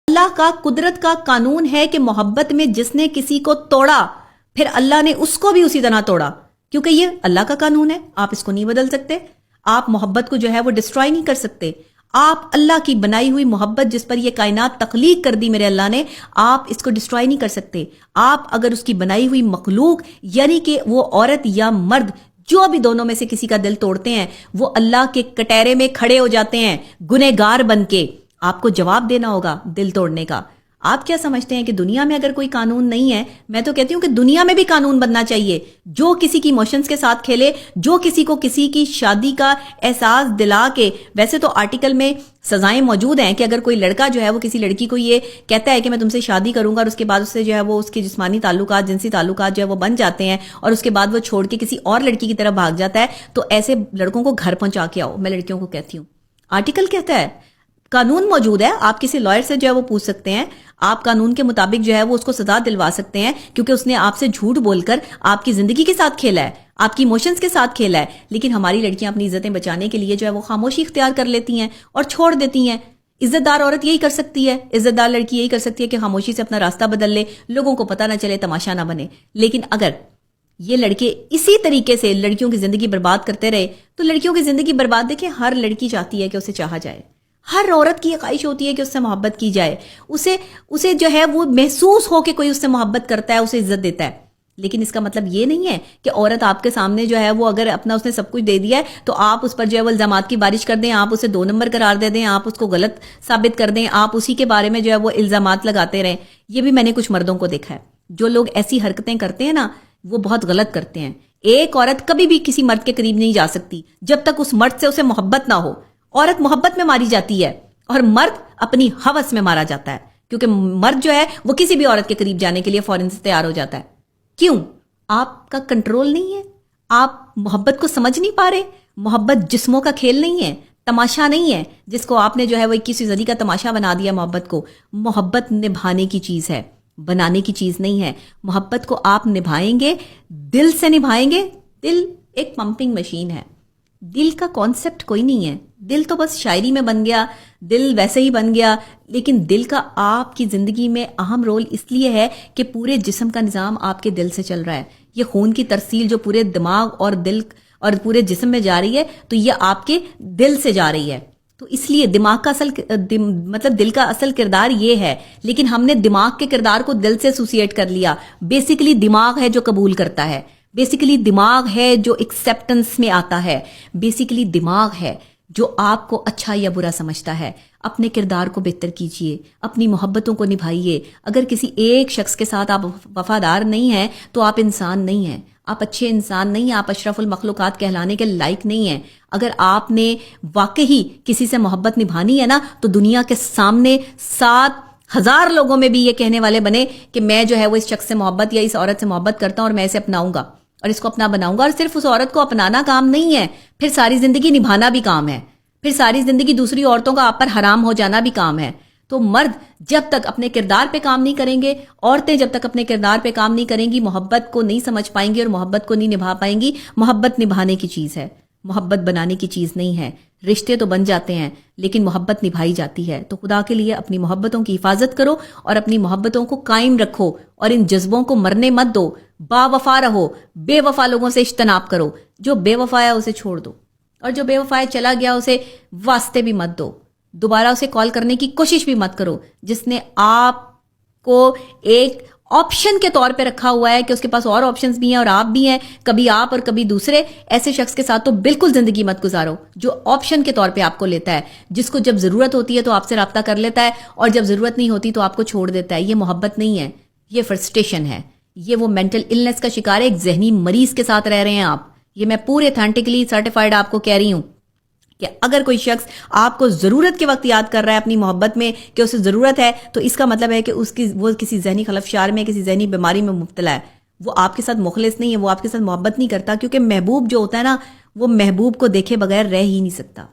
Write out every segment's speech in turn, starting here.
اللہ کا قدرت کا قانون ہے کہ محبت میں جس نے کسی کو توڑا پھر اللہ نے اس کو بھی اسی طرح توڑا، کیونکہ یہ اللہ کا قانون ہے، آپ اس کو نہیں بدل سکتے. آپ محبت کو جو ہے وہ ڈسٹرائے نہیں کر سکتے. آپ اللہ کی بنائی ہوئی محبت جس پر یہ کائنات تخلیق کر دی میرے اللہ نے، آپ اس کو ڈسٹرائے نہیں کر سکتے. آپ اگر اس کی بنائی ہوئی مخلوق یعنی کہ وہ عورت یا مرد جو بھی دونوں میں سے کسی کا دل توڑتے ہیں، وہ اللہ کے کٹہرے میں کھڑے ہو جاتے ہیں گنہگار بن کے. آپ کو جواب دینا ہوگا دل توڑنے کا. آپ کیا سمجھتے ہیں کہ دنیا میں اگر کوئی قانون نہیں ہے؟ میں تو کہتی ہوں کہ دنیا میں بھی قانون بننا چاہیے. جو کسی کی ایموشنز کے ساتھ کھیلے، جو کسی کو کسی کی شادی کا احساس دلا کے، ویسے تو آرٹیکل میں سزائیں موجود ہیں کہ اگر کوئی لڑکا جو ہے وہ کسی لڑکی کو یہ کہتا ہے کہ میں تم سے شادی کروں گا اور اس کے بعد اس سے جو ہے وہ اس کے جسمانی تعلقات، جنسی تعلقات جو ہے وہ بن جاتے ہیں اور اس کے بعد وہ چھوڑ کے کسی اور لڑکی کی طرف بھاگ جاتا ہے، تو ایسے لڑکوں کو گھر پہنچا کے آؤ. میں لڑکیوں کو کہتی ہوں، آرٹیکل کہتا ہے، قانون موجود ہے. آپ کسی لائر سے جو ہے وہ پوچھ سکتے ہیں، آپ قانون کے مطابق جو ہے وہ اس کو سزا دلوا سکتے ہیں، کیونکہ اس نے آپ سے جھوٹ بول کر آپ کی زندگی کے ساتھ کھیلا ہے، آپ کی ایموشنز کے ساتھ کھیلا ہے. لیکن ہماری لڑکیاں اپنی عزتیں بچانے کے لیے جو ہے وہ خاموشی اختیار کر لیتی ہیں اور چھوڑ دیتی ہیں. عزت دار عورت یہی کر سکتی ہے، عزت دار لڑکی یہی کر سکتی ہے کہ خاموشی سے اپنا راستہ بدل لے، لوگوں کو پتہ نہ چلے، تماشا نہ بنے. لیکن اگر یہ لڑکے اسی طریقے سے لڑکیوں کی زندگی برباد کرتے رہے تو لڑکیوں کی زندگی برباد. دیکھیں، ہر لڑکی چاہتی ہے کہ اسے چاہا جائے، ہر عورت کی یہ خواہش ہوتی ہے کہ اس سے محبت کی جائے، اسے جو ہے وہ محسوس ہو کہ کوئی اس سے محبت کرتا ہے، اسے عزت دیتا ہے. لیکن اس کا مطلب یہ نہیں ہے کہ عورت آپ کے سامنے جو ہے وہ اگر اپنا اس نے سب کچھ دے دیا ہے تو آپ اس پر جو ہے وہ الزامات کی بارش کر دیں، آپ اسے 2 نمبر قرار دے دیں، آپ اس کو غلط ثابت کر دیں، آپ اسی کے بارے میں جو ہے وہ الزامات لگاتے رہیں. یہ بھی میں نے کچھ مردوں کو دیکھا ہے. جو لوگ ایسی حرکتیں کرتے ہیں نا، وہ بہت غلط کرتے ہیں. ایک عورت کبھی بھی کسی مرد کے قریب نہیں جا سکتی جب تک اس مرد سے اسے محبت نہ ہو. عورت محبت میں ماری جاتی ہے اور مرد اپنی ہوس میں مارا جاتا ہے، کیونکہ مرد جو ہے وہ کسی بھی عورت کے قریب جانے کے لیے فوراً سے تیار ہو جاتا ہے. کیوں؟ آپ کا کنٹرول نہیں ہے، آپ محبت کو سمجھ نہیں پا رہے. محبت جسموں کا کھیل نہیں ہے، تماشا نہیں ہے جس کو آپ نے جو ہے وہ 21ویں صدی کا تماشا بنا دیا محبت کو. محبت نبھانے کی چیز ہے، بنانے کی چیز نہیں ہے. محبت کو آپ نبھائیں گے، دل سے نبھائیں گے. دل ایک پمپنگ مشین ہے، دل کا کانسیپٹ کوئی نہیں ہے. دل تو بس شاعری میں بن گیا، دل ویسے ہی بن گیا. لیکن دل کا آپ کی زندگی میں اہم رول اس لیے ہے کہ پورے جسم کا نظام آپ کے دل سے چل رہا ہے. یہ خون کی ترسیل جو پورے دماغ اور دل اور پورے جسم میں جا رہی ہے تو یہ آپ کے دل سے جا رہی ہے. تو اس لیے دماغ کا مطلب دل کا اصل کردار یہ ہے. لیکن ہم نے دماغ کے کردار کو دل سے ایسوسیٹ کر لیا. بیسیکلی دماغ ہے جو قبول کرتا ہے، بیسیکلی دماغ ہے جو ایکسیپٹنس میں آتا ہے، بیسیکلی دماغ ہے جو آپ کو اچھا یا برا سمجھتا ہے. اپنے کردار کو بہتر کیجئے، اپنی محبتوں کو نبھائیے. اگر کسی ایک شخص کے ساتھ آپ وفادار نہیں ہیں تو آپ انسان نہیں ہیں، آپ اچھے انسان نہیں ہیں، آپ اشرف المخلوقات کہلانے کے لائق نہیں ہیں. اگر آپ نے واقعی کسی سے محبت نبھانی ہے نا تو دنیا کے سامنے 7,000 لوگوں میں بھی یہ کہنے والے بنے کہ میں جو ہے وہ اس شخص سے محبت یا اس عورت سے محبت کرتا ہوں اور میں اسے اپناؤں گا اور اس کو اپنا بناؤں گا. اور صرف اس عورت کو اپنانا کام نہیں ہے، پھر ساری زندگی نبھانا بھی کام ہے، پھر ساری زندگی دوسری عورتوں کا آپ پر حرام ہو جانا بھی کام ہے. تو مرد جب تک اپنے کردار پہ کام نہیں کریں گے، عورتیں جب تک اپنے کردار پہ کام نہیں کریں گی، محبت کو نہیں سمجھ پائیں گی اور محبت کو نہیں نبھا پائیں گی. محبت نبھانے کی چیز ہے، محبت بنانے کی چیز نہیں ہے. رشتے تو بن جاتے ہیں لیکن محبت نبھائی جاتی ہے. تو خدا کے لیے اپنی محبتوں کی حفاظت کرو اور اپنی محبتوں کو قائم رکھو اور ان جذبوں کو مرنے مت دو. با وفا رہو، بے وفا لوگوں سے اجتناب کرو. جو بے وفا ہے اسے چھوڑ دو اور جو بے وفا ہے چلا گیا اسے واسطے بھی مت دو، دوبارہ اسے کال کرنے کی کوشش بھی مت کرو. جس نے آپ کو ایک آپشن کے طور پہ رکھا ہوا ہے کہ اس کے پاس اور آپشنز بھی ہیں اور آپ بھی ہیں، کبھی آپ اور کبھی دوسرے، ایسے شخص کے ساتھ تو بالکل زندگی مت گزارو جو آپشن کے طور پہ آپ کو لیتا ہے، جس کو جب ضرورت ہوتی ہے تو آپ سے رابطہ کر لیتا ہے اور جب ضرورت نہیں ہوتی تو آپ کو چھوڑ دیتا ہے. یہ محبت نہیں ہے، یہ فرسٹریشن ہے، یہ وہ مینٹل النس کا شکار ہے. ایک ذہنی مریض کے ساتھ رہ رہے ہیں آپ. یہ میں پورے اتھینٹکلی سرٹیفائڈ آپ کو کہہ رہی ہوں کہ اگر کوئی شخص آپ کو ضرورت کے وقت یاد کر رہا ہے اپنی محبت میں کہ اسے ضرورت ہے، تو اس کا مطلب ہے کہ وہ کسی ذہنی خلفشار میں، کسی ذہنی بیماری میں مبتلا ہے. وہ آپ کے ساتھ مخلص نہیں ہے، وہ آپ کے ساتھ محبت نہیں کرتا. کیونکہ محبوب جو ہوتا ہے نا، وہ محبوب کو دیکھے بغیر رہ ہی نہیں سکتا.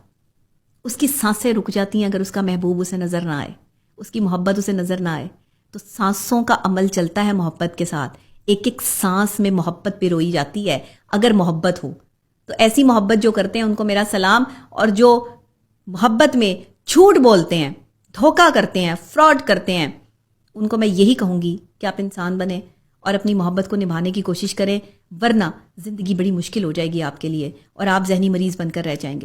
اس کی سانسیں رک جاتی ہیں اگر اس کا محبوب اسے نظر نہ آئے، اس کی محبت اسے نظر نہ آئے. تو سانسوں کا عمل چلتا ہے محبت کے ساتھ. ایک ایک سانس میں محبت پیروئی جاتی ہے اگر محبت ہو. تو ایسی محبت جو کرتے ہیں ان کو میرا سلام، اور جو محبت میں جھوٹ بولتے ہیں دھوکہ کرتے ہیں، فراڈ کرتے ہیں، ان کو میں یہی کہوں گی کہ آپ انسان بنیں اور اپنی محبت کو نبھانے کی کوشش کریں، ورنہ زندگی بڑی مشکل ہو جائے گی آپ کے لیے اور آپ ذہنی مریض بن کر رہ جائیں گے.